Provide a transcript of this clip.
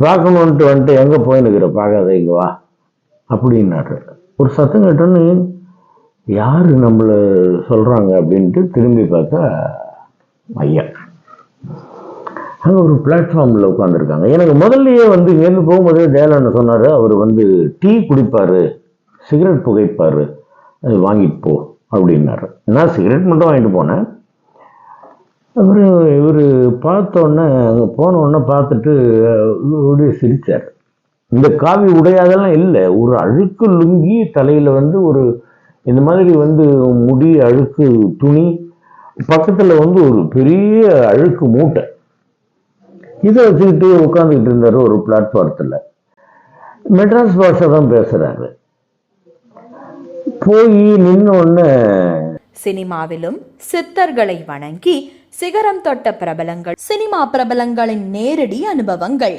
பார்க்கணுன்ட்டு வந்துட்டு எங்கே போயின்னுக்கிற பார்க்காத இங்கே வா அப்படின்னாரு. ஒரு சத்தம் கேட்டோன்னு யார் நம்மளை சொல்கிறாங்க அப்படின்ட்டு திரும்பி பார்த்தா ஐயா அங்கே ஒரு பிளாட்ஃபார்மில் உட்காந்துருக்காங்க. எனக்கு முதல்லையே வந்து இங்கேருந்து போகும்போதே ஜெயலலிதா சொன்னார், அவர் வந்து டீ குடிப்பார், சிகரெட் புகைப்பார், அது வாங்கிட்டு போ அப்படின்னாரு. நான் சிகரெட் மட்டும் வாங்கிட்டு போனேன். இவர் பார்த்தோன்னே அங்கே போனோடனே பார்த்துட்டு அப்படியே சிரித்தார். இந்த காவி உடையாதெல்லாம் இல்லை, ஒரு அழுக்கு லுங்கி தலையில் வந்து ஒரு இந்த மாதிரி வந்து முடி அழுக்கு துணி, பக்கத்தில் வந்து ஒரு பெரிய அழுக்கு மூட்டை, இதை வச்சுக்கிட்டு உட்காந்துக்கிட்டு இருந்தார் ஒரு பிளாட்ஃபாரத்தில். மெட்ராஸ் பாஷை தான் பேசுகிறாரு. போய் நின்னோடனே சினிமாவிலும் சித்தர்களை வணங்கி சிகரம் தொட்ட பிரபலங்கள், சினிமா பிரபலங்களின் நேரடி அனுபவங்கள்.